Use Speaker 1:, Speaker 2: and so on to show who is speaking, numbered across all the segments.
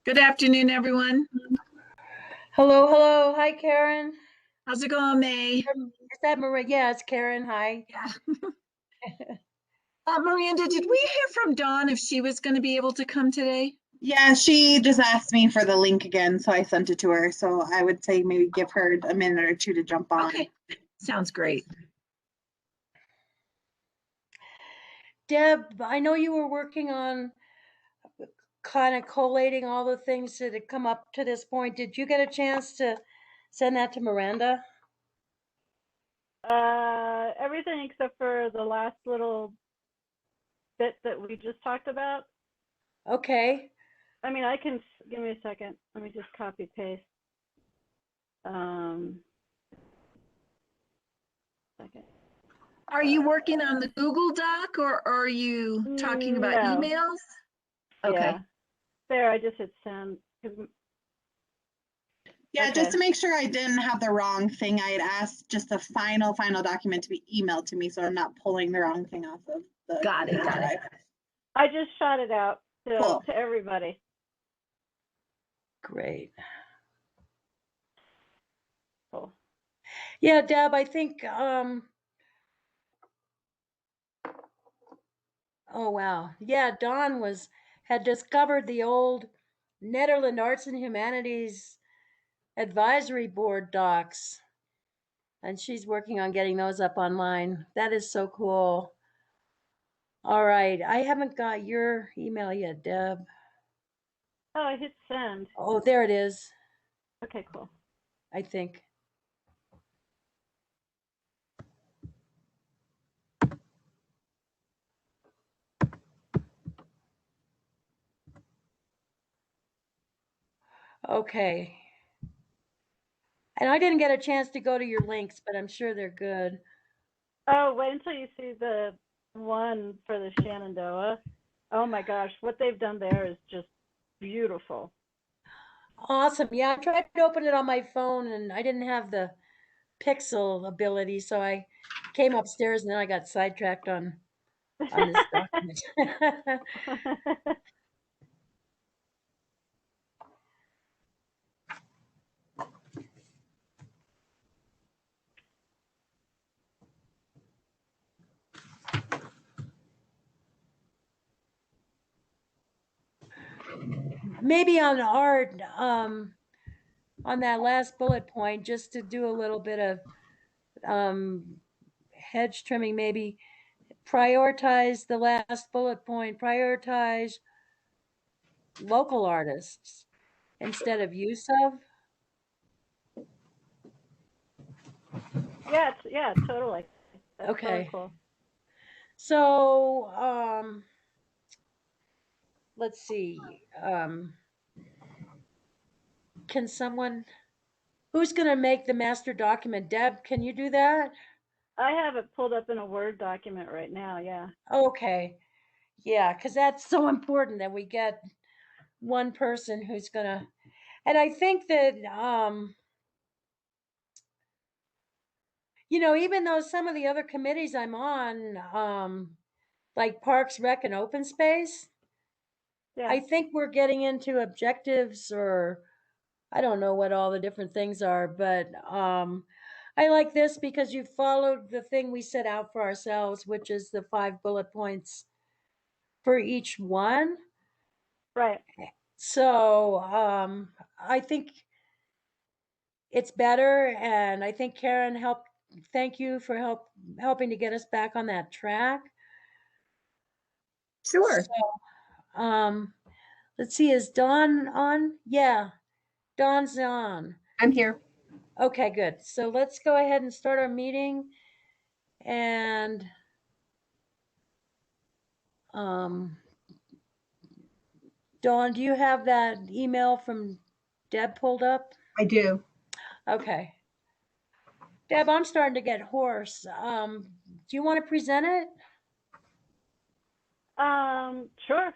Speaker 1: Good afternoon, everyone.
Speaker 2: Hello, hello. Hi, Karen.
Speaker 1: How's it going, May?
Speaker 2: Is that Maria? Yeah, it's Karen. Hi.
Speaker 1: Yeah. Miranda, did we hear from Dawn if she was going to be able to come today?
Speaker 3: Yeah, she just asked me for the link again, so I sent it to her. So I would say maybe give her a minute or two to jump on.
Speaker 1: Okay, sounds great.
Speaker 2: Deb, I know you were working on kind of collating all the things that had come up to this point. Did you get a chance to send that to Miranda?
Speaker 4: Everything except for the last little bit that we just talked about.
Speaker 2: Okay.
Speaker 4: I mean, I can, give me a second. Let me just copy paste. Second.
Speaker 1: Are you working on the Google Doc or are you talking about
Speaker 4: No.
Speaker 1: emails? Okay.
Speaker 4: Yeah. There, I just hit send.
Speaker 3: Yeah,
Speaker 4: Okay.
Speaker 3: just to make sure I didn't have the wrong thing, I had asked just the final document to be emailed to me, so I'm not pulling the wrong thing off of the
Speaker 1: Got it.
Speaker 3: drive.
Speaker 4: I just shot it out
Speaker 3: Cool.
Speaker 4: to everybody.
Speaker 2: Great.
Speaker 4: Cool.
Speaker 2: Yeah, Deb, I think, oh, wow. Yeah, Dawn had discovered the old Netherlands Arts and Humanities Advisory Board docs, and she's working on getting those up online. That is so cool. All right, I haven't got your email yet, Deb.
Speaker 4: Oh, I hit send.
Speaker 2: Oh, there it is,
Speaker 4: Okay, cool.
Speaker 2: I think. Okay. And I didn't get a chance to go to your links, but I'm sure they're good.
Speaker 4: Oh, wait until you see the one for the Shenandoah. Oh my gosh, what they've done there is just beautiful.
Speaker 2: Awesome. Yeah, I tried to open it on my phone and I didn't have the Pixel ability, so I came upstairs and then I got sidetracked on this document. Maybe on art, on that last bullet point, just to do a little bit of hedge trimming, maybe prioritize the last bullet point, prioritize local artists instead of use of.
Speaker 4: Yeah, totally. That's
Speaker 2: Okay.
Speaker 4: Totally cool.
Speaker 2: So, let's see. Can someone, who's going to make the master document? Deb, can you do that?
Speaker 4: I have it pulled up in a Word document right now, yeah.
Speaker 2: Okay. Yeah, because that's so important that we get one person who's going to, and I think that, even though some of the other committees I'm on, like Parks, Rec, and Open Space,
Speaker 4: Yeah.
Speaker 2: I think we're getting into objectives, or I don't know what all the different things are, but I like this because you followed the thing we set out for ourselves, which is the 5 bullet points for each one.
Speaker 4: Right.
Speaker 2: So I think it's better, and I think Karen helped. Thank you for helping to get us back on that track.
Speaker 1: Sure.
Speaker 2: So, let's see, is Dawn on? Yeah, Dawn's on.
Speaker 5: I'm here.
Speaker 2: Okay, good. So let's go ahead and start our meeting. And Dawn, do you have that email from Deb pulled up?
Speaker 5: I do.
Speaker 2: Okay. Deb, I'm starting to get hoarse. Do you want to present it?
Speaker 4: Sure.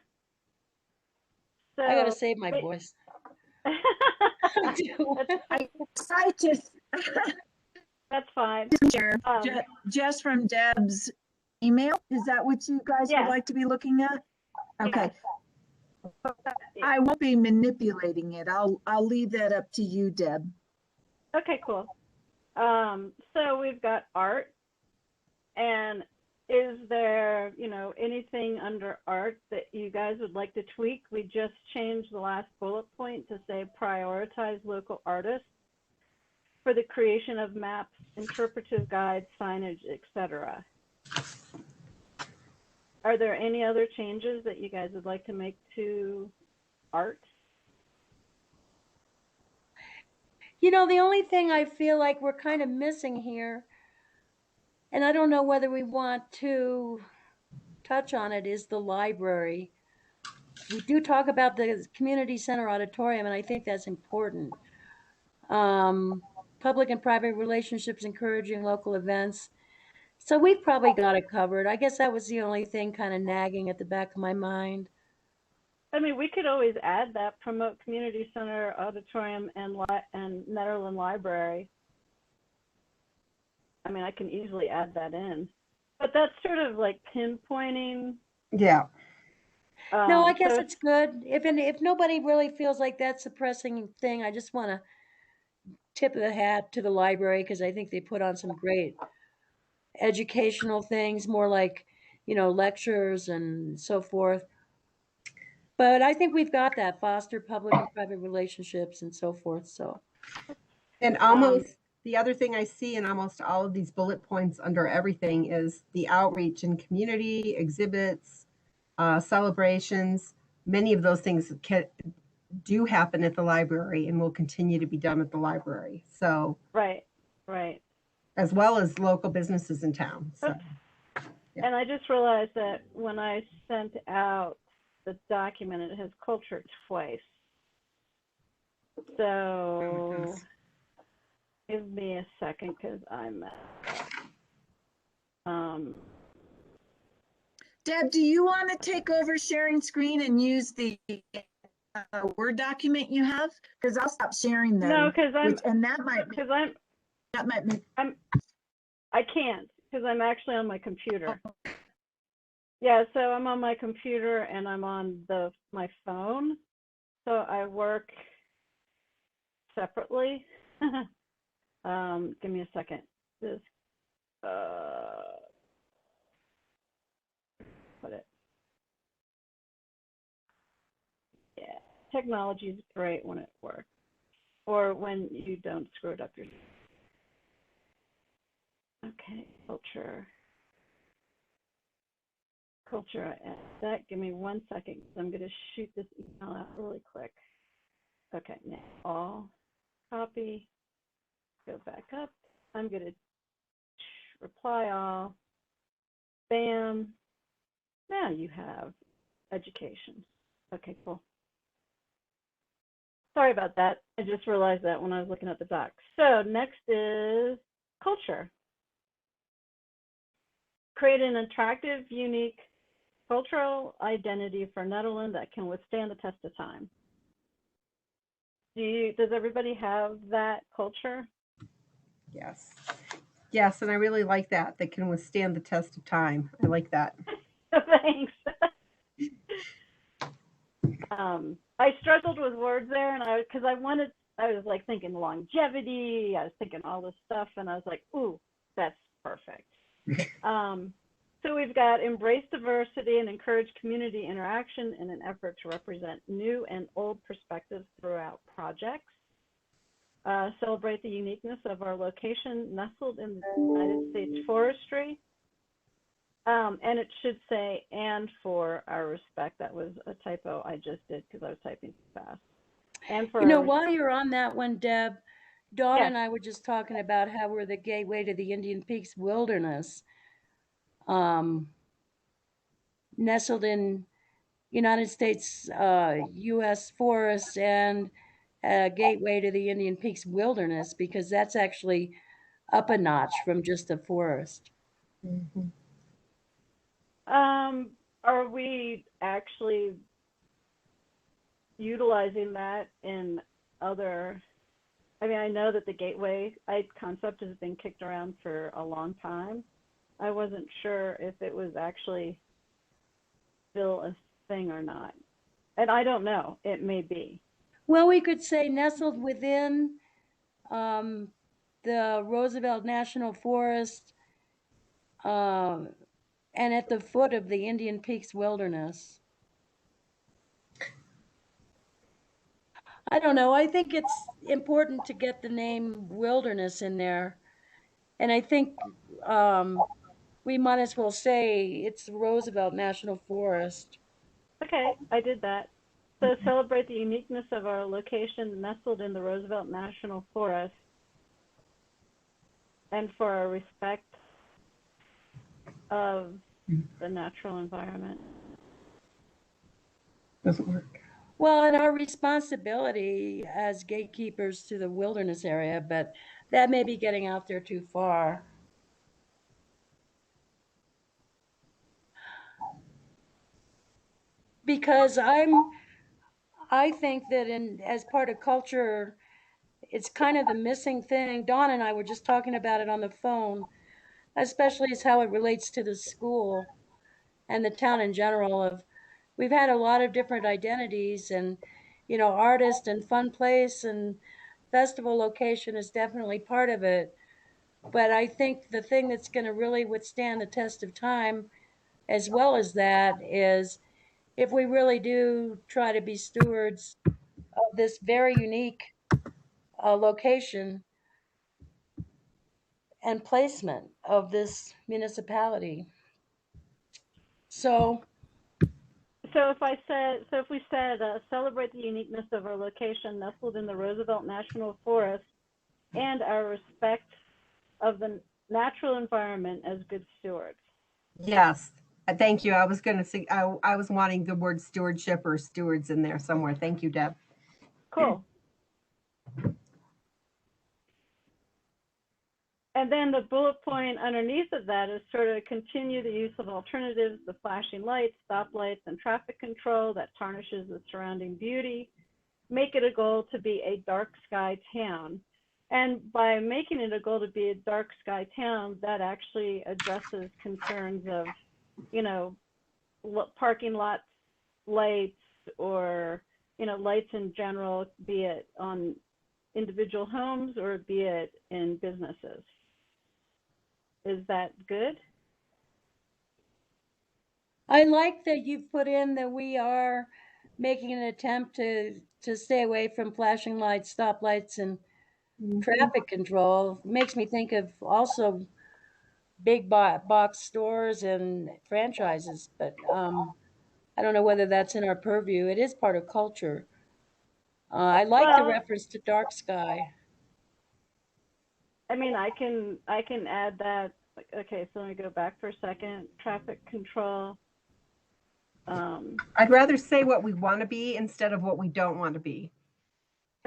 Speaker 4: So
Speaker 2: I gotta save my voice. I do.
Speaker 1: I'm excited.
Speaker 4: That's fine.
Speaker 1: Just from Deb's email. Is that what you guys would like to be looking at? Okay.
Speaker 4: Yes.
Speaker 1: I won't be manipulating it. I'll leave that up to you, Deb.
Speaker 4: Okay, cool. So we've got art, and is there, anything under art that you guys would like to tweak? We just changed the last bullet point to say prioritize local artists for the creation of maps, interpretive guides, signage, etc. Are there any other changes that you guys would like to make to art?
Speaker 2: The only thing I feel like we're kind of missing here, and I don't know whether we want to touch on it, is the library. We do talk about the community center auditorium, and I think that's important. Public and private relationships, encouraging local events. So we've probably got it covered. I guess that was the only thing kind of nagging at the back of my mind.
Speaker 4: I mean, we could always add that, promote community center, auditorium, and Netherland Library. I mean, I can easily add that in. But that's sort of like pinpointing.
Speaker 5: Yeah.
Speaker 2: No, I guess it's good. If nobody really feels like that's a pressing thing, I just want to tip of the hat to the library because I think they put on some great educational things, more like, lectures and so forth. But I think we've got that, foster public and private relationships and so forth. So,
Speaker 5: And almost the other thing I see in almost all of these bullet points under everything is the outreach in community, exhibits, celebrations. Many of those things do happen at the library and will continue to be done at the library. So
Speaker 4: right.
Speaker 5: As well as local businesses in town. So, yeah.
Speaker 4: And I just realized that when I sent out the document, it has culture twice. So give me a second because I'm
Speaker 1: Deb, do you want to take over sharing screen and use the Word document you have? Because I'll stop sharing them.
Speaker 4: No, because I can't because I'm actually on my computer. Yeah, so I'm on my computer and I'm on my phone. So I work separately. Give me a second. Put it. Yeah, technology is great when it works, or when you don't screw it up yourself. Okay, culture. That. Give me 1 second. I'm going to shoot this email out really quick. Okay, now all copy. Go back up. I'm going to reply all. Bam. Now you have education. Okay, cool. Sorry about that. I just realized that when I was looking at the doc. So next is culture. Create an attractive, unique cultural identity for Netherlands that can withstand the test of time. Does everybody have that culture?
Speaker 5: Yes, and I really like that. That can withstand the test of time. I like that.
Speaker 4: Thanks. I struggled with words there, and I was like thinking longevity. I was thinking all this stuff, and I was like, ooh, that's perfect. So we've got embrace diversity and encourage community interaction in an effort to represent new and old perspectives throughout projects. Celebrate the uniqueness of our location nestled in the United States forestry. And it should say, and for our respect. That was a typo I just did because I was typing too fast. And for
Speaker 2: while you're on that one, Deb, Dawn
Speaker 4: Yes.
Speaker 2: and I were just talking about how we're the gateway to the Indian Peaks wilderness, nestled in United States, U.S. forests, and a gateway to the Indian Peaks wilderness, because that's actually up a notch from just a forest.
Speaker 5: Mm-hmm.
Speaker 4: Are we actually utilizing that in other? I mean, I know that the gateway concept has been kicked around for a long time. I wasn't sure if it was actually still a thing or not. And I don't know, it may be.
Speaker 2: Well, we could say nestled within the Roosevelt National Forest um, and at the foot of the Indian Peaks Wilderness. I don't know. I think it's important to get the name wilderness in there. And I think we might as well say it's the Roosevelt National Forest.
Speaker 4: Okay, I did that. So celebrate the uniqueness of our location nestled in the Roosevelt National Forest and for our respect of the natural environment.
Speaker 5: Doesn't work.
Speaker 2: Well, and our responsibility as gatekeepers to the wilderness area, but that may be getting out there too far. Because I think that as part of culture, it's kind of the missing thing. Dawn and I were just talking about it on the phone, especially as how it relates to the school and the town in general. Of we've had a lot of different identities, and artist and fun place and festival location is definitely part of it. But I think the thing that's going to really withstand the test of time, as well as that, is if we really do try to be stewards of this very unique location and placement of this municipality. So,
Speaker 4: So if we said celebrate the uniqueness of our location nestled in the Roosevelt National Forest and our respect of the natural environment as good stewards.
Speaker 5: Yes. Thank you. I was going to say, I was wanting the word stewardship or stewards in there somewhere. Thank you, Deb.
Speaker 4: Cool. And then the bullet point underneath of that is sort of continue the use of alternatives, the flashing lights, stoplights, and traffic control that tarnishes the surrounding beauty. Make it a goal to be a dark sky town. And by making it a goal to be a dark sky town, that actually addresses concerns of, parking lot lights or, lights in general, be it on individual homes or be it in businesses. Is that good?
Speaker 2: I like that you've put in that we are making an attempt to stay away from flashing lights, stoplights, and traffic control. Makes me think of also big box stores and franchises, but I don't know whether that's in our purview. It is part of culture. I like the
Speaker 4: Well,
Speaker 2: reference to dark sky.
Speaker 4: I mean, I can add that. Okay, so let me go back for a second. Traffic control.
Speaker 5: I'd rather say what we want to be instead of what we don't want to be.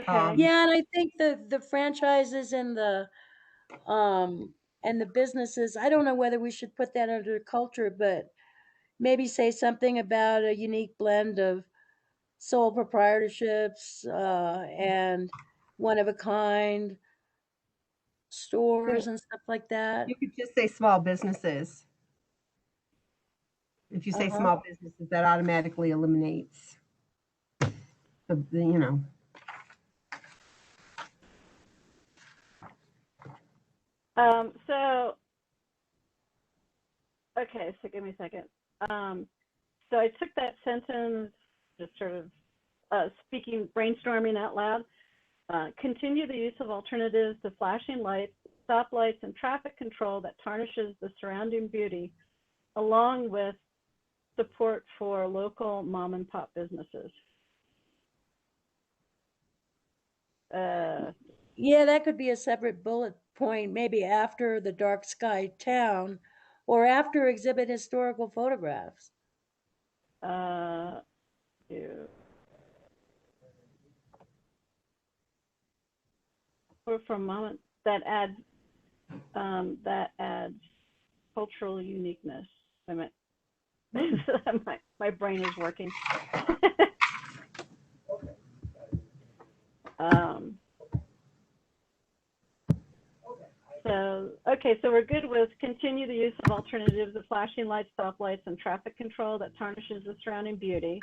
Speaker 4: Okay.
Speaker 2: Yeah, and I think the franchises and the businesses, I don't know whether we should put that under culture, but maybe say something about a unique blend of sole proprietorships and one of a kind stores and stuff like that.
Speaker 5: You could just say small businesses. If you say small businesses, that automatically eliminates the.
Speaker 4: So, okay, so give me a second. So I took that sentence, just sort of brainstorming out loud. Continue the use of alternatives to flashing lights, stoplights, and traffic control that tarnishes the surrounding beauty, along with support for local mom and pop businesses.
Speaker 2: Yeah, that could be a separate bullet point, maybe after the dark sky town or after exhibit historical photographs.
Speaker 4: Or for a moment that adds cultural uniqueness. I meant my brain is working. So we're good with continue the use of alternatives of flashing lights, stoplights, and traffic control that tarnishes the surrounding beauty.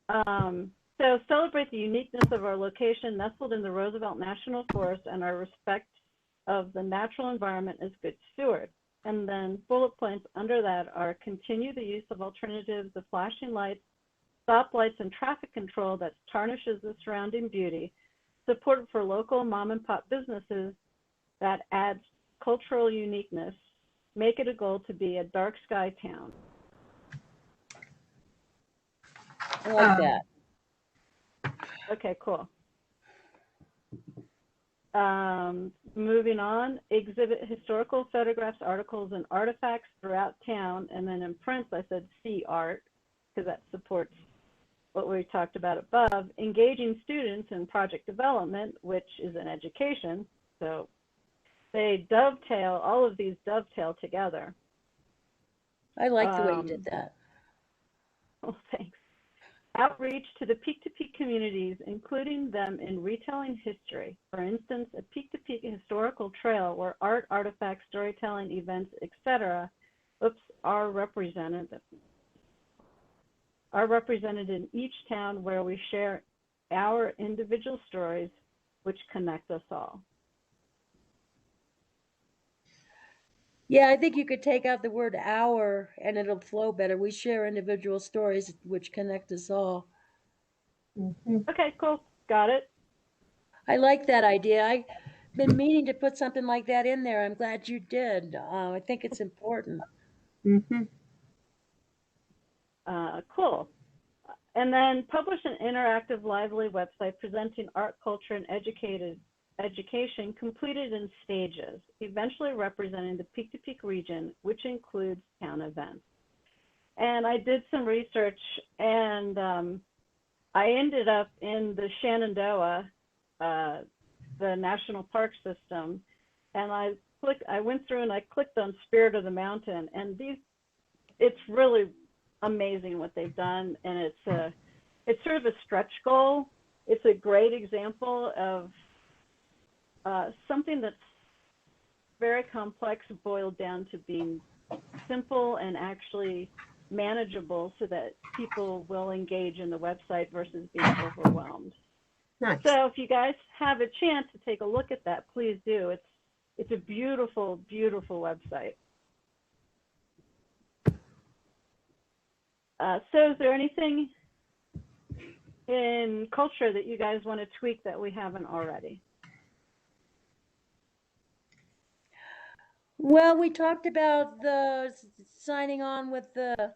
Speaker 4: So celebrate the uniqueness of our location nestled in the Roosevelt National Forest and our respect of the natural environment as good steward. And then bullet points under that are continue the use of alternatives of flashing lights, stoplights, and traffic control that tarnishes the surrounding beauty, support for local mom and pop businesses that adds cultural uniqueness, make it a goal to be a dark sky town.
Speaker 2: I like
Speaker 5: Um,
Speaker 2: that.
Speaker 4: Okay, cool. Moving on, exhibit historical photographs, articles, and artifacts throughout town. And then in prints, I said see art, because that supports what we talked about above. Engaging students in project development, which is an education. So they dovetail, all of these dovetail together.
Speaker 2: I like the way you did that.
Speaker 4: Oh, thanks. Outreach to the peak-to-peak communities, including them in retelling history. For instance, a peak-to-peak historical trail where art, artifacts, storytelling, events, etc. are represented in each town where we share our individual stories which connect us all.
Speaker 2: Yeah, I think you could take out the word our and it'll flow better. We share individual stories which connect us all.
Speaker 5: mhm.
Speaker 4: Okay, cool. Got it.
Speaker 2: I like that idea. I've been meaning to put something like that in there. I'm glad you did. I think it's important.
Speaker 5: Mhm.
Speaker 4: Cool. And then publish an interactive, lively website presenting art, culture, and education completed in stages, eventually representing the peak-to-peak region, which includes town events. And I did some research, and I ended up in the Shenandoah, the national park system, and I went through and I clicked on Spirit of the Mountain, and it's really amazing what they've done, and it's sort of a stretch goal. It's a great example of something that's very complex boiled down to being simple and actually manageable so that people will engage in the website versus being overwhelmed.
Speaker 5: Nice.
Speaker 4: So if you guys have a chance to take a look at that, please do. It's a beautiful, beautiful website. So is there anything in culture that you guys want to tweak that we haven't already?
Speaker 2: Well, we talked about the signing on with the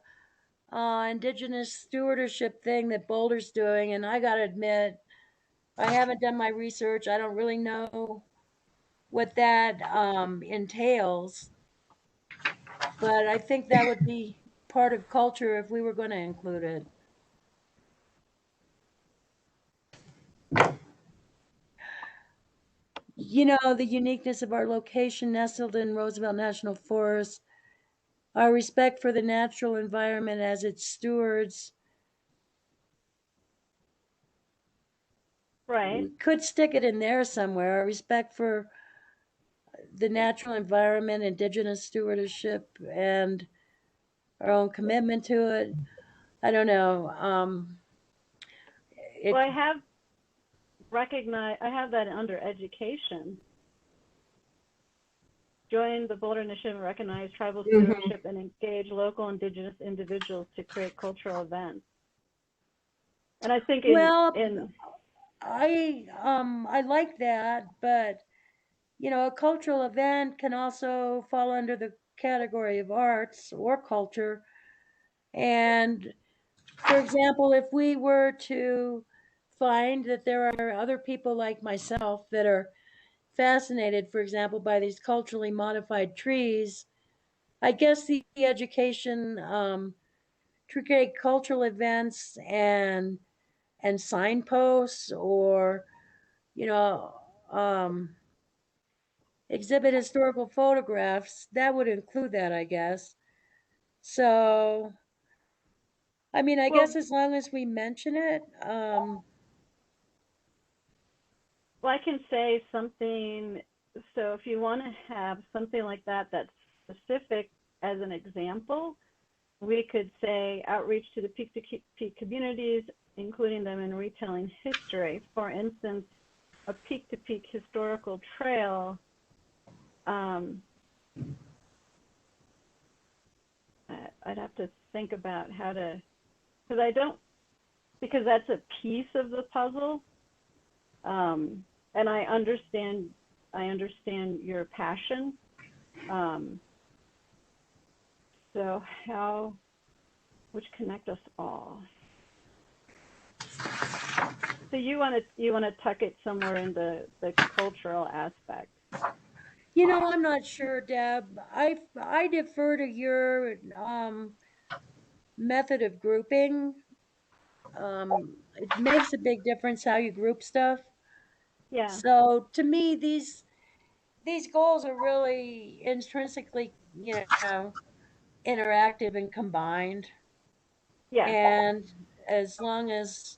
Speaker 2: indigenous stewardship thing that Boulder's doing, and I gotta admit, I haven't done my research. I don't really know what that entails, but I think that would be part of culture if we were going to include it. You know, the uniqueness of our location nestled in Roosevelt National Forest, our respect for the natural environment as its stewards.
Speaker 4: Right.
Speaker 2: We could stick it in there somewhere, our respect for the natural environment, indigenous stewardship, and our own commitment to it. I don't know.
Speaker 4: Well, I have that under education. Join the Boulder Initiative and recognize tribal stewardship and engage local indigenous individuals to create cultural events. And I think
Speaker 2: I like that, but you know, a cultural event can also fall under the category of arts or culture. And for example, if we were to find that there are other people like myself that are fascinated, for example, by these culturally modified trees, I guess the education to create cultural events and signposts, or you know, exhibit historical photographs, that would include that, I guess. So, I mean, I guess as long as we mention it,
Speaker 4: well, I can say something. So if you want to have something like that that's specific as an example, we could say outreach to the peak-to-peak communities, including them in retelling history. For instance, a peak-to-peak historical trail. I'd have to think about how to, because that's a piece of the puzzle. And I understand your passion. So which connect us all. So you want to tuck it somewhere in the cultural aspect.
Speaker 2: You know, I'm not sure, Deb. I defer to your method of grouping. It makes a big difference how you group stuff.
Speaker 4: Yeah.
Speaker 2: So to me, these goals are really intrinsically, interactive and combined.
Speaker 4: Yeah.
Speaker 2: And as long as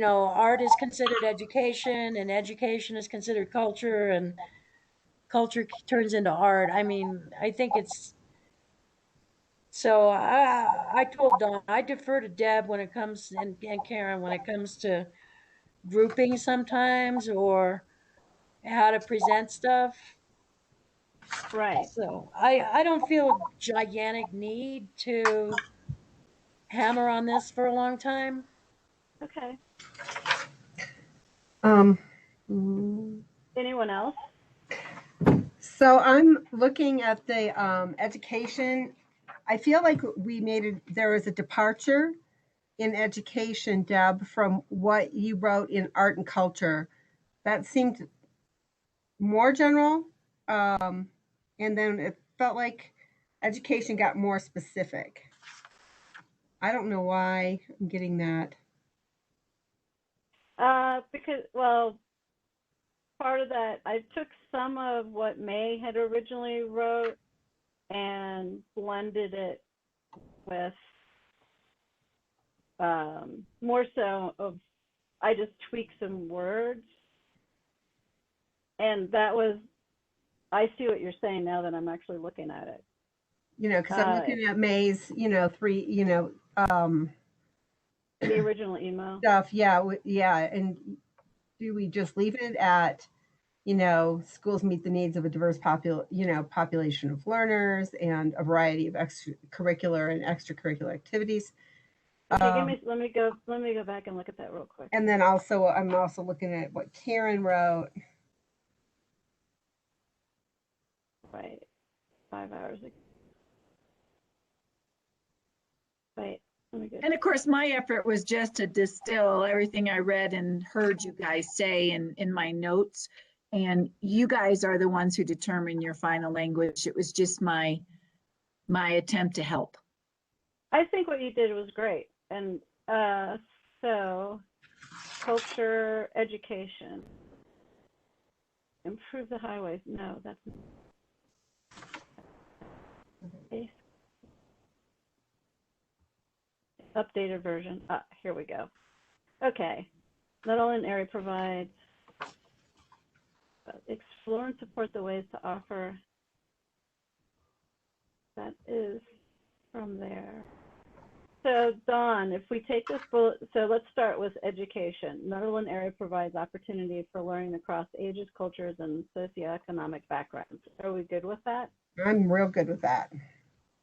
Speaker 2: art is considered education, and education is considered culture, and culture turns into art. I mean, I think it's so. I told Dawn I defer to Deb when it comes and Karen when it comes to grouping sometimes or how to present stuff.
Speaker 4: Right.
Speaker 2: So I don't feel a gigantic need to hammer on this for a long time.
Speaker 4: Okay.
Speaker 5: Mm,
Speaker 4: Anyone else?
Speaker 5: So I'm looking at the education. I feel like there was a departure in education, Deb, from what you wrote in art and culture. That seemed more general. And then it felt like education got more specific. I don't know why I'm getting that.
Speaker 4: Because, well, part of that, I took some of what May had originally wrote and blended it with more so of, I just tweaked some words. And that was, I see what you're saying now that I'm actually looking at it.
Speaker 5: Because I'm looking at May's, three,
Speaker 4: the original email
Speaker 5: stuff. Yeah. And do we just leave it at, schools meet the needs of a diverse population of learners and a variety of curricular and extracurricular activities?
Speaker 4: Okay, let me go back and look at that real quick.
Speaker 5: And then I'm also looking at what Karen wrote.
Speaker 4: Right, 5 hours ago. Wait, let me go.
Speaker 1: And of course, my effort was just to distill everything I read and heard you guys say in my notes. And you guys are the ones who determine your final language. It was just my attempt to help.
Speaker 4: I think what you did was great. And so culture, education, improve the highways. No, that's okay. Updated version. Here we go. Okay. Netherland area provides explore and support the ways to offer. That is from there. So Dawn, if we take this bullet, so let's start with education. Netherland area provides opportunity for learning across ages, cultures, and socioeconomic backgrounds. Are we good with that?
Speaker 5: I'm real good with that.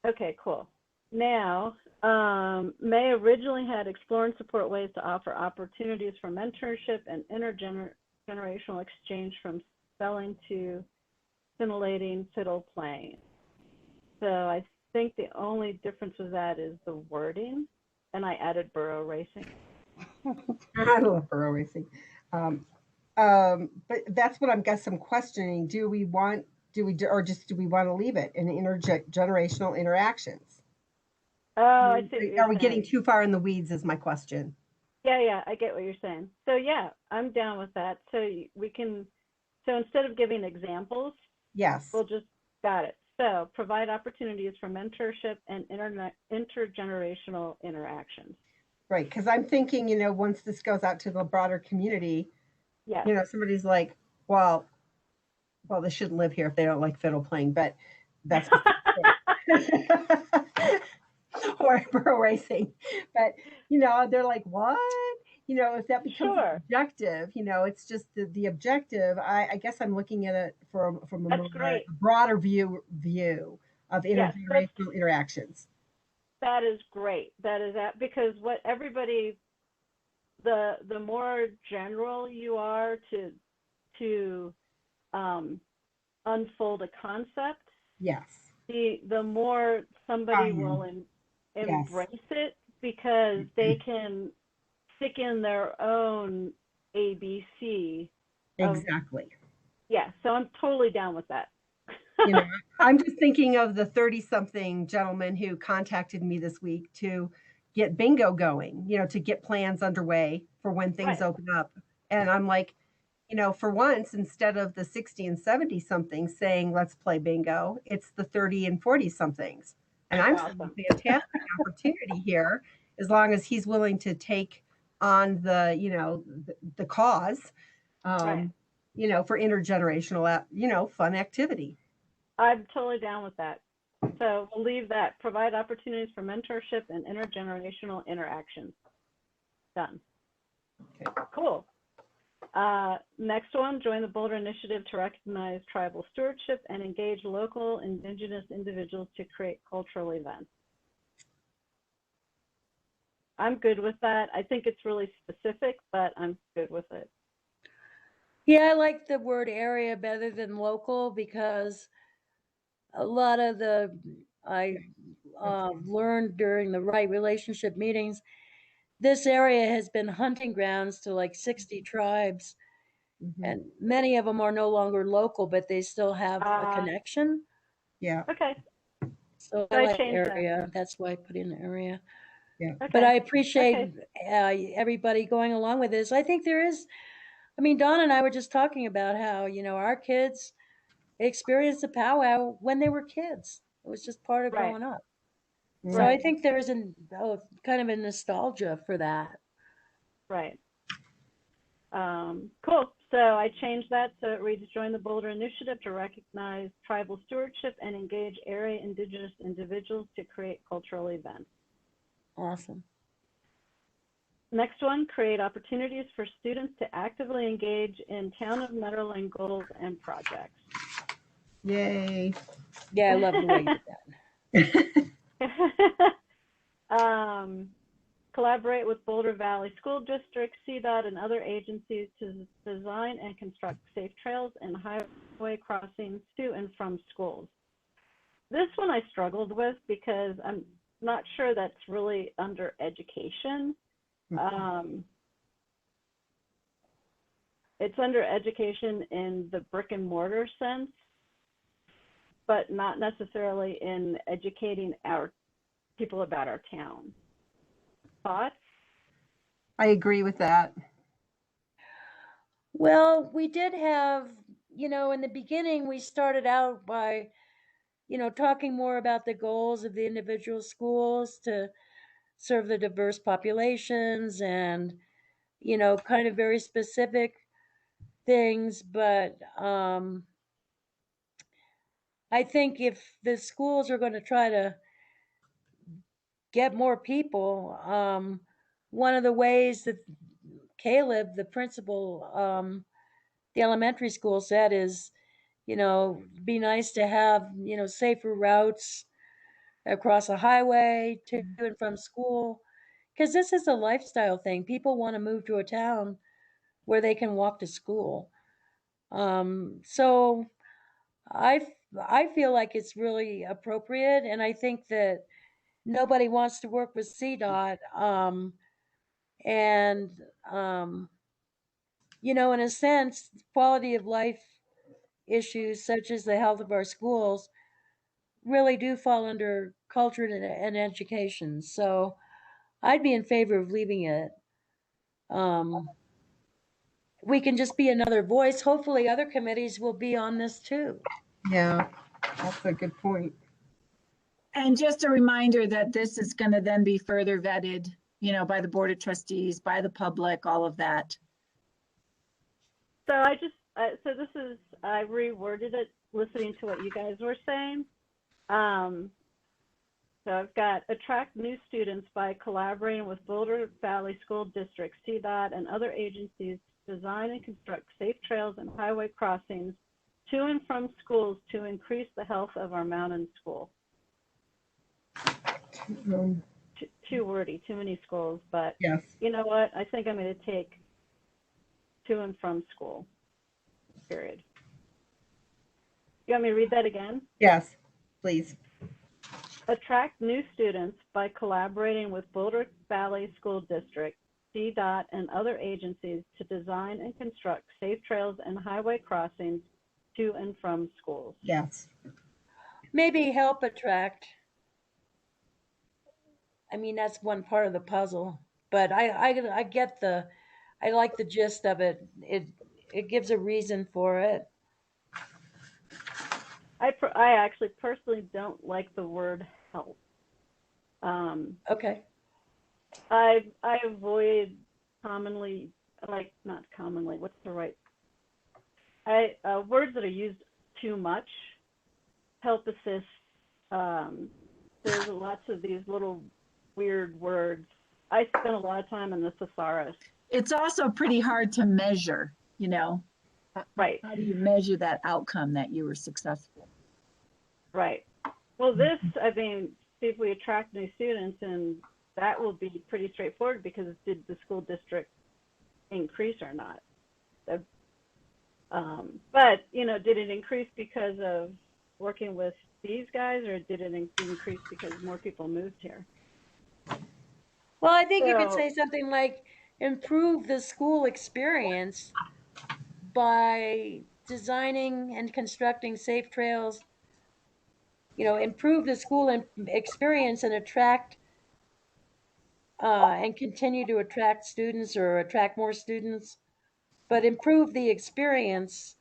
Speaker 4: Okay, cool. Now, May originally had explore and support ways to offer opportunities for mentorship and intergenerational exchange from spelling to scintillating fiddle playing. So I think the only difference with that is the wording, and I added burro racing.
Speaker 5: I love burro racing. But that's what I'm questioning. Do we want to leave it in intergenerational interactions?
Speaker 4: Oh, I see.
Speaker 5: Are we getting too far in the weeds is my question.
Speaker 4: Yeah, I get what you're saying. So yeah, I'm down with that. So so instead of giving examples,
Speaker 5: yes,
Speaker 4: we'll just, got it. So provide opportunities for mentorship and intergenerational interactions.
Speaker 5: Right, because I'm thinking, once this goes out to the broader community,
Speaker 4: yeah,
Speaker 5: somebody's like, well, they shouldn't live here if they don't like fiddle playing, but that's for racing, but they're like, what? If that becomes an
Speaker 4: Sure.
Speaker 5: objective, it's just the objective. I guess I'm looking at it from a
Speaker 4: That's
Speaker 5: more
Speaker 4: great.
Speaker 5: broader view of
Speaker 4: Yes,
Speaker 5: intergenerational interactions.
Speaker 4: that is great. That is that, because what everybody, the more general you are to unfold a concept,
Speaker 5: Yes.
Speaker 4: the more somebody will embrace it, because they can stick in their own ABC.
Speaker 5: Exactly.
Speaker 4: Yeah, so I'm totally down with that.
Speaker 5: I'm just thinking of the 30-something gentleman who contacted me this week to get bingo going, to get plans underway for when things
Speaker 4: Right.
Speaker 5: open up. And I'm like, for once, instead of the 60 and 70 somethings saying, let's play bingo, it's the 30 and 40 somethings. And I'm seeing a fantastic opportunity here, as long as he's willing to take on the cause,
Speaker 4: Right.
Speaker 5: for intergenerational, fun activity.
Speaker 4: I'm totally down with that. So we'll leave that. Provide opportunities for mentorship and intergenerational interactions. Done.
Speaker 5: Okay.
Speaker 4: Cool. Next one, join the Boulder Initiative to recognize tribal stewardship and engage local Indigenous individuals to create cultural events. I'm good with that. I think it's really specific, but I'm good with it.
Speaker 2: Yeah, I like the word area better than local, because a lot of I learned during the right relationship meetings, this area has been hunting grounds to like 60 tribes, and many of them are no longer local, but they still have a connection.
Speaker 5: Yeah.
Speaker 4: Okay.
Speaker 2: So
Speaker 4: So
Speaker 2: I
Speaker 4: I
Speaker 2: like
Speaker 4: changed that.
Speaker 2: area. That's why I put in area.
Speaker 5: Yeah.
Speaker 2: But
Speaker 4: Okay.
Speaker 2: I appreciate
Speaker 4: Okay.
Speaker 2: everybody going along with this. I think there is, I mean, Dawn and I were just talking about how, our kids experienced a powwow when they were kids. It was just part of
Speaker 4: Right.
Speaker 2: growing up. So I
Speaker 4: Right.
Speaker 2: think there is kind of a nostalgia for that.
Speaker 4: Right. Cool. So I changed that so it reads, join the Boulder Initiative to recognize tribal stewardship and engage area Indigenous individuals to create cultural events.
Speaker 2: Awesome.
Speaker 4: Next one, create opportunities for students to actively engage in town of Nederland goals and projects.
Speaker 5: Yay.
Speaker 2: Yeah, I love the way you did that.
Speaker 4: Collaborate with Boulder Valley School District, CDOT, and other agencies to design and construct safe trails and highway crossings to and from schools. This one I struggled with because I'm not sure that's really under education. It's under education in the brick and mortar sense, but not necessarily in educating our people about our town. Thoughts?
Speaker 5: I agree with that.
Speaker 2: Well, we did have, in the beginning, we started out by, talking more about the goals of the individual schools to serve the diverse populations and, kind of very specific things. But I think if the schools are going to try to get more people, one of the ways that Caleb, the principal, the elementary school said is, be nice to have, safer routes across a highway to and from school. Because this is a lifestyle thing. People want to move to a town where they can walk to school. So I feel like it's really appropriate. And I think that nobody wants to work with CDOT. And, in a sense, quality of life issues such as the health of our schools really do fall under culture and education. So I'd be in favor of leaving it. We can just be another voice. Hopefully other committees will be on this too.
Speaker 5: Yeah, that's a good point.
Speaker 1: And just a reminder that this is going to then be further vetted, by the Board of Trustees, by the public, all of that.
Speaker 4: So I reworded it listening to what you guys were saying. So I've got attract new students by collaborating with Boulder Valley School District, CDOT, and other agencies to design and construct safe trails and highway crossings to and from schools to increase the health of our mountain school. Too wordy, too many schools, but
Speaker 5: Yes.
Speaker 4: you know what? I think I'm going to take to and from school, period. You want me to read that again?
Speaker 5: Yes, please.
Speaker 4: Attract new students by collaborating with Boulder Valley School District, CDOT, and other agencies to design and construct safe trails and highway crossings to and from schools.
Speaker 5: Yes.
Speaker 2: Maybe help attract. I mean, that's one part of the puzzle, but I get I like the gist of it. It gives a reason for it.
Speaker 4: I actually personally don't like the word help.
Speaker 2: Okay.
Speaker 4: I avoid commonly, like not commonly, what's the right? Words that are used too much. Help, assist. There's lots of these little weird words. I spent a lot of time in the thesaurus.
Speaker 1: It's also pretty hard to measure, you know.
Speaker 4: Right.
Speaker 1: How do you measure that outcome that you were successful?
Speaker 4: Right. Well, this, I mean, see if we attract new students, and that will be pretty straightforward because did the school district increase or not? But, you know, did it increase because of working with these guys, or did it increase because more people moved here?
Speaker 2: Well, I think you could say something like improve the school experience by designing and constructing safe trails, you know, improve the school experience and attract and continue to attract students or attract more students, but improve the experience.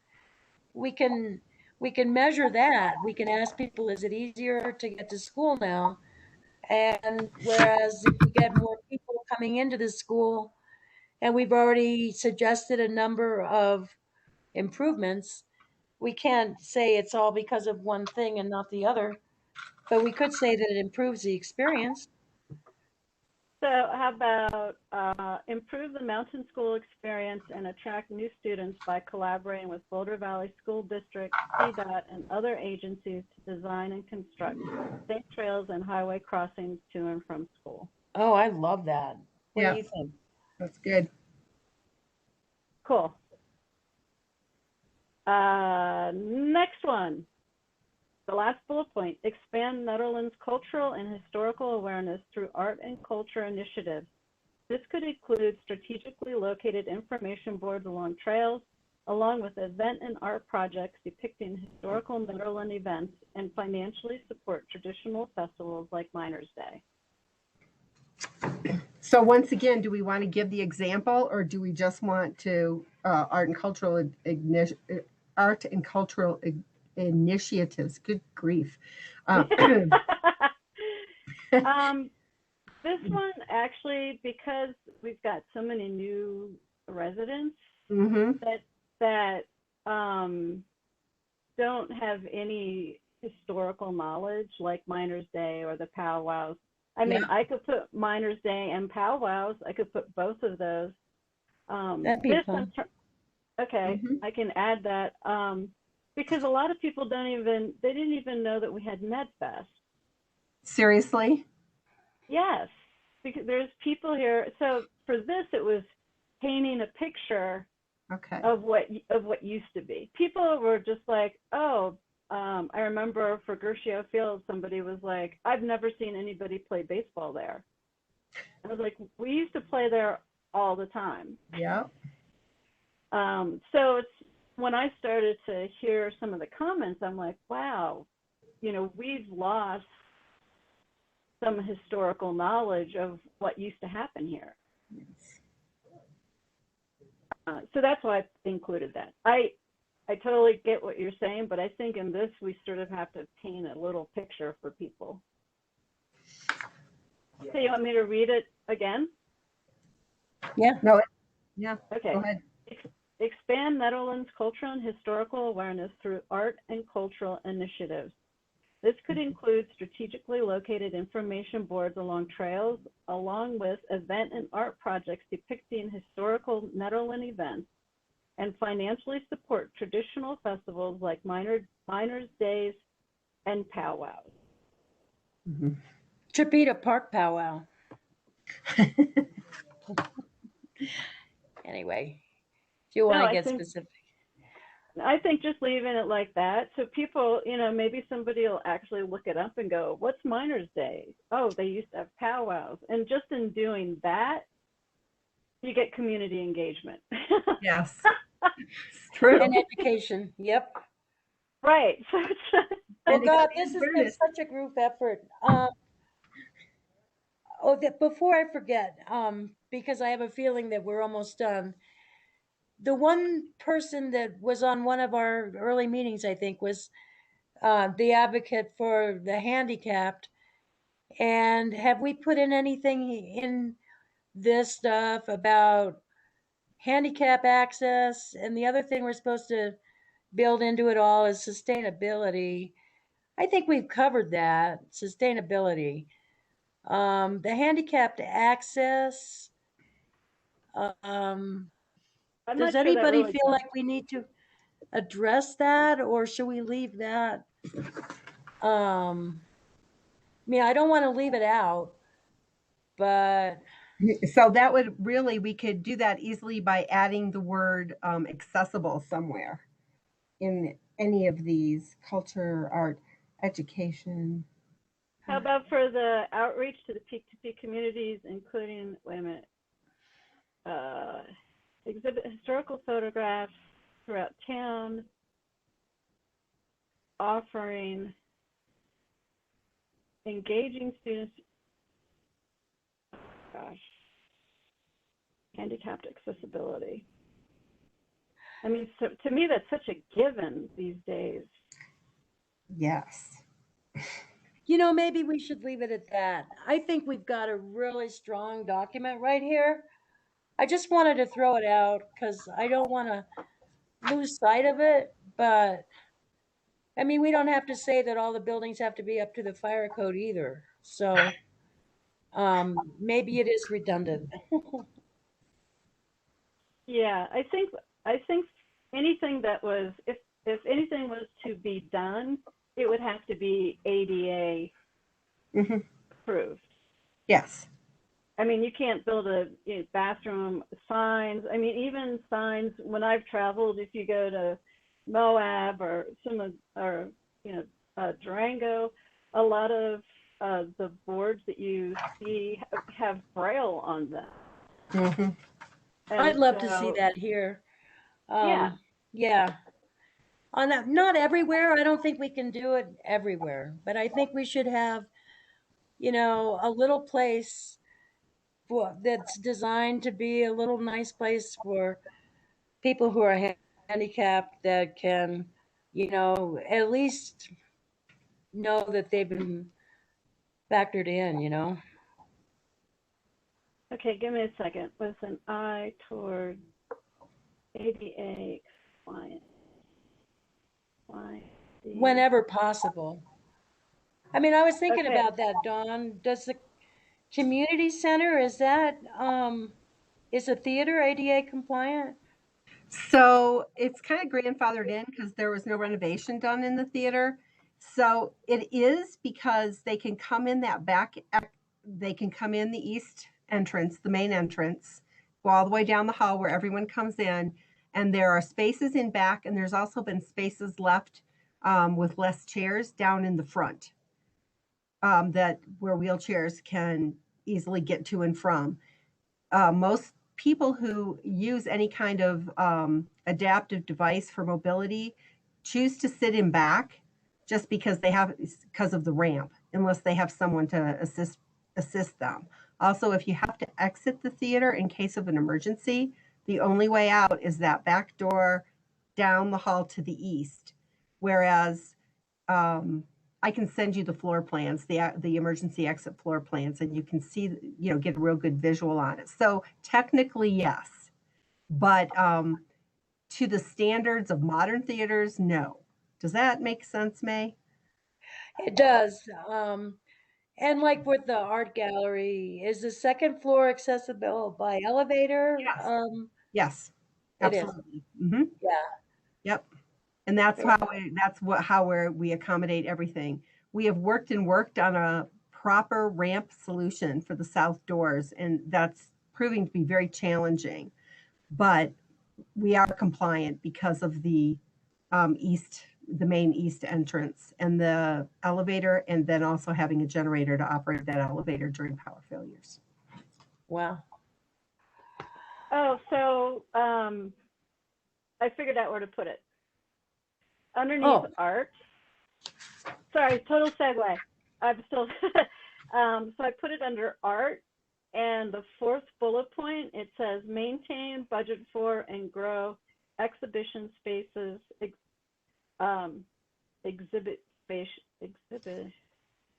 Speaker 2: We can measure that. We can ask people, is it easier to get to school now? And whereas if we get more people coming into the school, and we've already suggested a number of improvements, we can't say it's all because of one thing and not the other, but we could say that it improves the experience.
Speaker 4: So how about improve the mountain school experience and attract new students by collaborating with Boulder Valley School District, CDOT, and other agencies to design and construct safe trails and highway crossings to and from school.
Speaker 2: Oh, I love that. What do you think?
Speaker 5: That's good.
Speaker 4: Cool. Next one. The last bullet point, expand Netherlands' cultural and historical awareness through art and culture initiatives. This could include strategically located information boards along trails, along with event and art projects depicting historical Netherlands events, and financially support traditional festivals like Miners' Day.
Speaker 5: So once again, do we want to give the example, or do we just want to art and cultural initiatives? Good grief.
Speaker 4: This one actually, because we've got so many new residents that don't have any historical knowledge, like Miners' Day or the powwows. I mean, I could put Miners' Day and powwows. I could put both of those.
Speaker 2: That'd be fun.
Speaker 4: Okay, I can add that because a lot of people didn't even know that we had MedFest.
Speaker 5: Seriously?
Speaker 4: Yes, because there's people here. So for this, it was painting a picture of what used to be. People were just like, oh, I remember for Gershio Field, somebody was like, I've never seen anybody play baseball there. I was like, we used to play there all the time.
Speaker 5: Yeah.
Speaker 4: So it's when I started to hear some of the comments, I'm like, wow, you know, we've lost some historical knowledge of what used to happen here. So that's why I included that. I totally get what you're saying, but I think in this we sort of have to paint a little picture for people. So you want me to read it again?
Speaker 2: Yeah.
Speaker 5: No. Yeah.
Speaker 4: Okay.
Speaker 5: Go ahead.
Speaker 4: Expand Netherlands' cultural and historical awareness through art and cultural initiatives. This could include strategically located information boards along trails, along with event and art projects depicting historical Netherland events, and financially support traditional festivals like Miners' Days and powwows.
Speaker 5: Mhm.
Speaker 2: Chipeta Park powwow. Anyway, if you want
Speaker 4: No,
Speaker 2: to
Speaker 4: I
Speaker 2: get
Speaker 4: think-
Speaker 2: specific.
Speaker 4: I think just leaving it like that, so people, maybe somebody will actually look it up and go, what's Miners' Day? Oh, they used to have powwows. And just in doing that, you get community engagement.
Speaker 5: Yes, it's true.
Speaker 2: And education. Yep.
Speaker 4: Right. So it's,
Speaker 2: Oh
Speaker 5: And
Speaker 2: God,
Speaker 5: expand
Speaker 2: this has been
Speaker 5: awareness.
Speaker 2: such a group effort. Before I forget, because I have a feeling that we're almost done. The one person that was on one of our early meetings, I think, was the advocate for the handicapped. And have we put in anything in this stuff about handicap access? And the other thing we're supposed to build into it all is sustainability. I think we've covered that, sustainability. The handicapped access, um,
Speaker 4: I'm
Speaker 2: does
Speaker 4: not sure that
Speaker 2: anybody
Speaker 4: really
Speaker 2: feel like we need to address that, or should we leave that? I don't want to leave it out, but
Speaker 5: So that would really, we could do that easily by adding the word accessible somewhere in any of these: culture, art, education.
Speaker 4: How about for the outreach to the peak-to-peak communities, including, wait a minute, exhibit historical photographs throughout town, offering engaging students, gosh, handicapped accessibility. I mean, so to me, that's such a given these days.
Speaker 5: Yes.
Speaker 2: maybe we should leave it at that. I think we've got a really strong document right here. I just wanted to throw it out because I don't want to lose sight of it. But we don't have to say that all the buildings have to be up to the fire code either. So maybe it is redundant.
Speaker 4: Yeah, I think anything that was, if anything was to be done, it would have to be ADA
Speaker 5: Hmm.
Speaker 4: approved.
Speaker 5: Yes.
Speaker 4: I mean, you can't build a bathroom signs. I mean, even signs, when I've traveled, if you go to Moab or Durango, a lot of the boards that you see have Braille on them.
Speaker 5: Hmm.
Speaker 4: And
Speaker 2: I'd love to see
Speaker 4: so,
Speaker 2: that here.
Speaker 4: Yeah.
Speaker 2: Yeah. Not everywhere. I don't think we can do it everywhere, but I think we should have, a little place that's designed to be a little nice place for people who are handicapped that can, at least know that they've been factored in.
Speaker 4: Okay, give me a second. With an eye toward ADA compliance.
Speaker 2: Whenever possible. I was thinking
Speaker 4: Okay.
Speaker 2: about that, Dawn. Does the community center, is a theater ADA compliant?
Speaker 5: So it's kind of grandfathered in because there was no renovation done in the theater. So it is, because they can come in that back, they can come in the east entrance, the main entrance, go all the way down the hall where everyone comes in. And there are spaces in back, and there's also been spaces left with less chairs down in the front, that where wheelchairs can easily get to and from. Most people who use any kind of adaptive device for mobility choose to sit in back just because of the ramp, unless they have someone to assist them. Also, if you have to exit the theater in case of an emergency, the only way out is that back door down the hall to the east. Whereas I can send you the floor plans, the emergency exit floor plans, and you can see, get a real good visual on it. So technically, yes, but to the standards of modern theaters, no. Does that make sense, May?
Speaker 2: It does. And like with the art gallery, is the second floor accessible by elevator?
Speaker 5: Yes. Yes,
Speaker 2: It is.
Speaker 5: absolutely. Hmm.
Speaker 2: Yeah.
Speaker 5: Yep. And that's
Speaker 2: Yeah.
Speaker 5: how we accommodate everything. We have worked on a proper ramp solution for the south doors, and that's proving to be very challenging. But we are compliant because of the main east entrance and the elevator, and then also having a generator to operate that elevator during power failures.
Speaker 2: Wow.
Speaker 4: Oh, so I figured out where to put it. Underneath art. Sorry, total segue. I'm still so I put it under art, and the fourth bullet point, it says maintain, budget for, and grow exhibition spaces,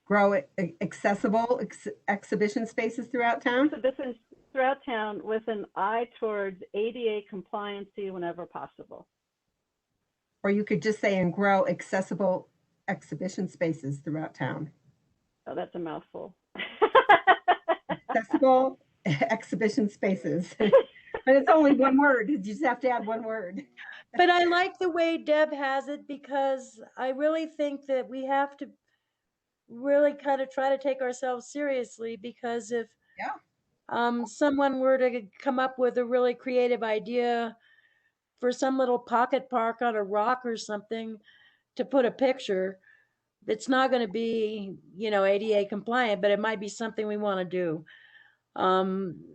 Speaker 5: Grow accessible exhibition spaces throughout town.
Speaker 4: Exhibitions throughout town with an eye towards ADA compliancy whenever possible.
Speaker 5: Or you could just say and grow accessible exhibition spaces throughout town.
Speaker 4: Oh, that's a mouthful.
Speaker 5: Accessible exhibition spaces. But it's only one word. You just have to add one word.
Speaker 2: But I like the way Deb has it, because I really think that we have to really kind of try to take ourselves seriously, because if someone were to come up with a really creative idea for some little pocket park on a rock or something to put a picture, it's not going to be, ADA compliant, but it might be something we want to do.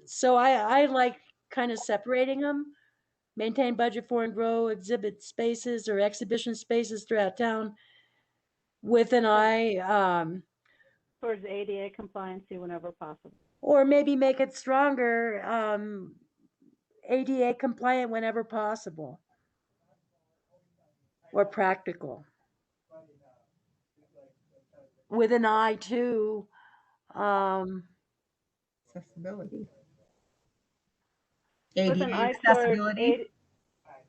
Speaker 2: So I like kind of separating them. Maintain, budget for, and grow exhibit spaces or exhibition spaces throughout town with an eye,
Speaker 4: towards ADA compliancy whenever possible.
Speaker 2: or maybe make it stronger, ADA compliant whenever possible or practical. With an eye to
Speaker 5: accessibility.
Speaker 4: With an
Speaker 5: ADA
Speaker 4: eye
Speaker 5: accessibility.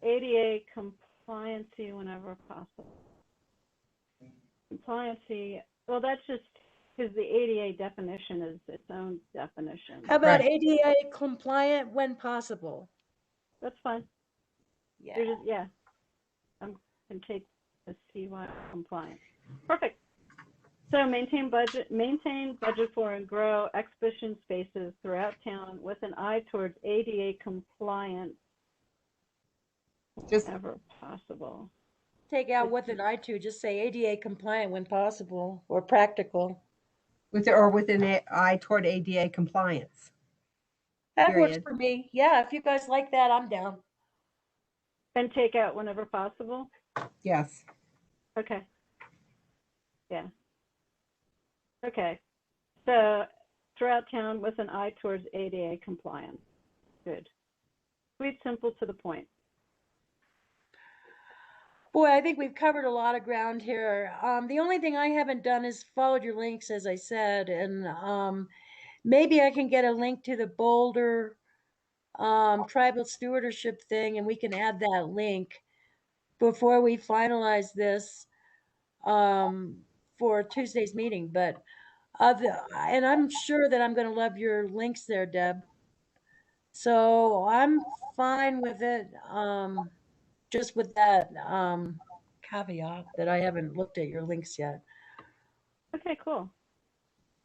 Speaker 4: toward ADA compliancy whenever possible. Compliancy, well, that's just because the ADA definition is its own definition.
Speaker 2: How about
Speaker 5: Right.
Speaker 2: ADA compliant when possible?
Speaker 4: That's fine.
Speaker 2: Yeah.
Speaker 4: Yeah. I'm going to take the CY compliant. Perfect. So maintain budget for and grow exhibition spaces throughout town with an eye towards ADA compliant whenever possible.
Speaker 2: Take out with an eye to, just say ADA compliant when possible or practical.
Speaker 5: With an eye toward ADA compliance.
Speaker 2: That
Speaker 5: Period.
Speaker 2: works for me. Yeah, if you guys like that, I'm down.
Speaker 4: And take out whenever possible?
Speaker 5: Yes.
Speaker 4: Okay. Yeah. Okay. So throughout town with an eye towards ADA compliance. Good. Sweet, simple, to the point.
Speaker 2: Boy, I think we've covered a lot of ground here. The only thing I haven't done is followed your links, as I said, and maybe I can get a link to the Boulder tribal stewardship thing, and we can add that link before we finalize this for Tuesday's meeting. But and I'm sure that I'm going to love your links there, Deb. So I'm fine with it. Just with that caveat that I haven't looked at your links yet.
Speaker 4: Okay, cool.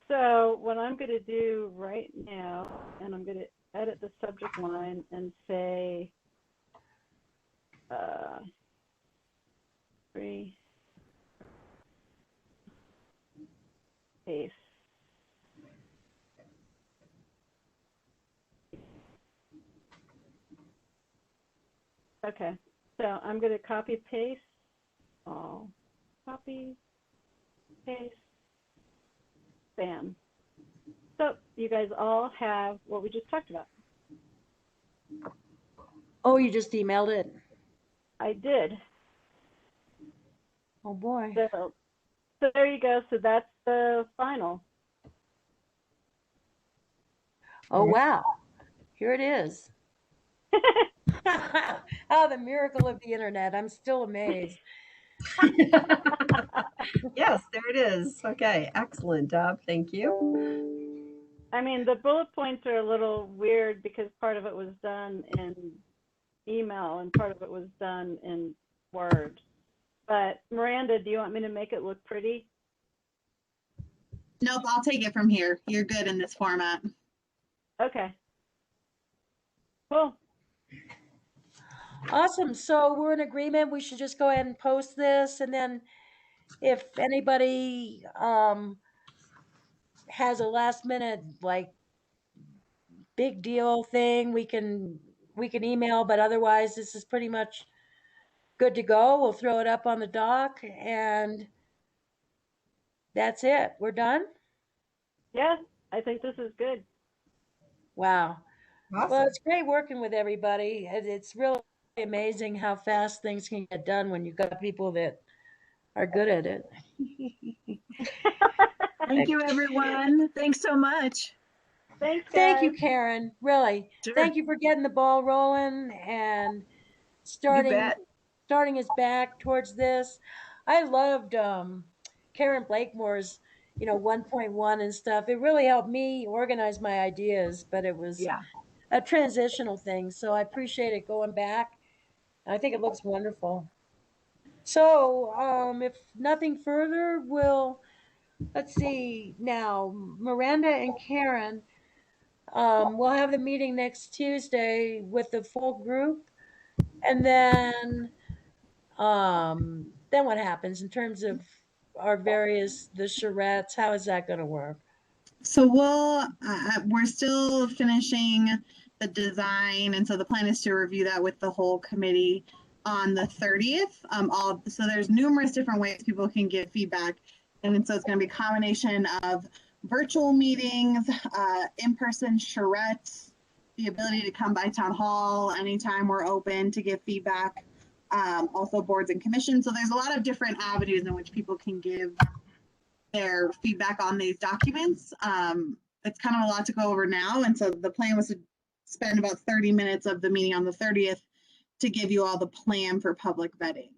Speaker 4: So what I'm going to do right now, and I'm going to edit the subject line and say free space. Okay, so I'm going to copy paste all. Copy, paste, bam. So you guys all have what we just talked about.
Speaker 2: Oh, you just emailed it?
Speaker 4: I did.
Speaker 2: Oh boy.
Speaker 4: So there you go. So that's the final.
Speaker 2: Oh wow. Here it is. Oh, the miracle of the internet. I'm still amazed.
Speaker 5: Yes, there it is. Okay, excellent, Deb. Thank you.
Speaker 4: I mean, the bullet points are a little weird because part of it was done in email and part of it was done in Word. But Miranda, do you want me to make it look pretty?
Speaker 3: Nope, I'll take it from here. You're good in this format.
Speaker 4: Okay. Cool.
Speaker 2: Awesome. So we're in agreement. We should just go ahead and post this, and then if anybody has a last minute like big deal thing, we can email. But otherwise, this is pretty much good to go. We'll throw it up on the dock, and that's it. We're done.
Speaker 4: Yeah, I think this is good.
Speaker 2: Wow. Well,
Speaker 5: Awesome.
Speaker 2: it's great working with everybody. It's really amazing how fast things can get done when you've got people that are good at it.
Speaker 1: Thank you, everyone. Thanks so much.
Speaker 4: Thanks, guys.
Speaker 2: Thank you, Karen. Really.
Speaker 1: Sure.
Speaker 2: Thank you for getting the ball rolling and
Speaker 1: You
Speaker 2: starting
Speaker 1: bet.
Speaker 2: us back towards this. I loved Karen Blakemore's, 1.1 and stuff. It really helped me organize my ideas, but it was
Speaker 1: Yeah.
Speaker 2: a transitional thing. So I appreciate it going back. I think it looks wonderful. So, if nothing further, let's see now, Miranda and Karen, we'll have the meeting next Tuesday with the full group. And then what happens in terms of our the charrettes? How is that going to work?
Speaker 3: So we're still finishing the design, and so the plan is to review that with the whole committee on the 30th. So there's numerous different ways people can give feedback, and so it's going to be a combination of virtual meetings, in-person charrettes, the ability to come by town hall anytime we're open to give feedback, also boards and commissions. So there's a lot of different avenues in which people can give their feedback on these documents. It's kind of a lot to go over now. And so the plan was to spend about 30 minutes of the meeting on the 30th to give you all the plan for public vetting.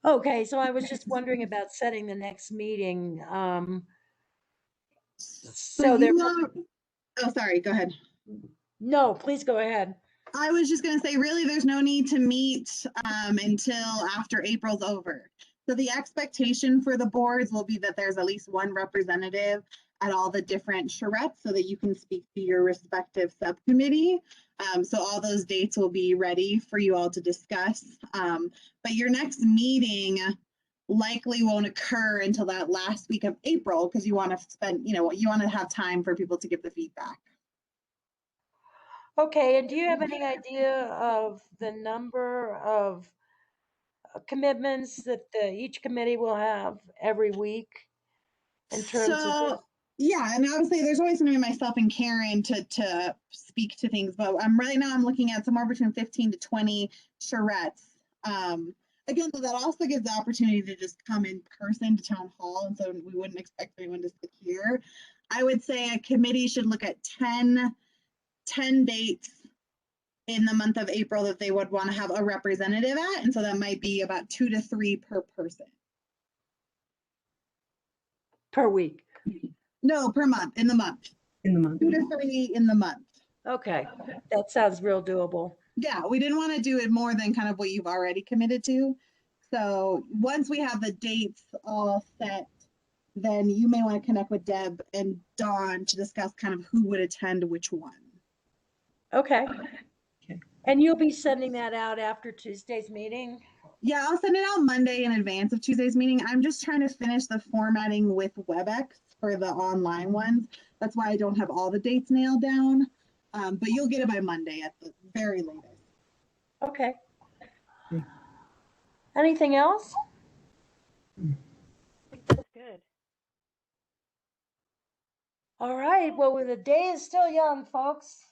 Speaker 2: Okay, so I was just wondering about setting the next meeting.
Speaker 3: Oh, sorry, go ahead.
Speaker 2: No, please go ahead.
Speaker 3: I was just going to say, really, there's no need to meet until after April's over. So the expectation for the boards will be that there's at least one representative at all the different charrettes so that you can speak to your respective subcommittee. So all those dates will be ready for you all to discuss. But your next meeting likely won't occur until that last week of April because you want to spend, you want to have time for people to give the feedback.
Speaker 2: Okay, and do you have any idea of the number of commitments that each committee will have every week in terms of this?
Speaker 3: Yeah, and obviously there's always going to be myself and Karen to speak to things, but right now I'm looking at somewhere between 15 to 20 charrettes. Again, so that also gives the opportunity to just come in person to town hall, and so we wouldn't expect anyone to sit here. I would say a committee should look at 10 dates in the month of April that they would want to have a representative at, and so that might be about 2 to 3 per person.
Speaker 2: Per week?
Speaker 3: No, per month, in the month.
Speaker 5: In the month.
Speaker 3: 2 to 3 in the month.
Speaker 2: Okay, that sounds real doable.
Speaker 3: Yeah, we didn't want to do it more than kind of what you've already committed to. So once we have the dates all set, then you may want to connect with Deb and Dawn to discuss kind of who would attend which one.
Speaker 2: Okay. And you'll be sending that out after Tuesday's meeting?
Speaker 3: Yeah, I'll send it out Monday in advance of Tuesday's meeting. I'm just trying to finish the formatting with WebEx for the online ones. That's why I don't have all the dates nailed down. But you'll get it by Monday at the very latest.
Speaker 2: Okay. Anything else?
Speaker 4: I think that's good.
Speaker 2: All right. Well, the day is still young, folks.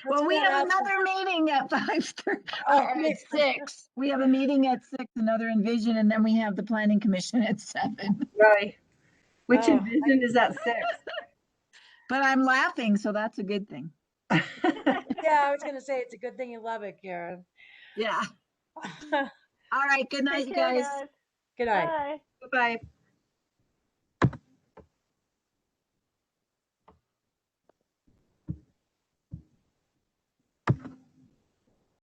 Speaker 1: Well, we have another meeting at 5:30. At 6. We have a meeting at 6, another Envision, and then we have the Planning Commission at 7.
Speaker 5: Right. Which
Speaker 2: Oh,
Speaker 5: Envision is at 6?
Speaker 1: But I'm laughing, so that's a good thing.
Speaker 2: Yeah, I was going to say it's a good thing you love it, Karen.
Speaker 1: Yeah. All right, good night,
Speaker 4: Take
Speaker 1: you
Speaker 4: care,
Speaker 1: guys.
Speaker 4: guys.
Speaker 2: Good night.
Speaker 4: Bye.
Speaker 5: Bye-bye.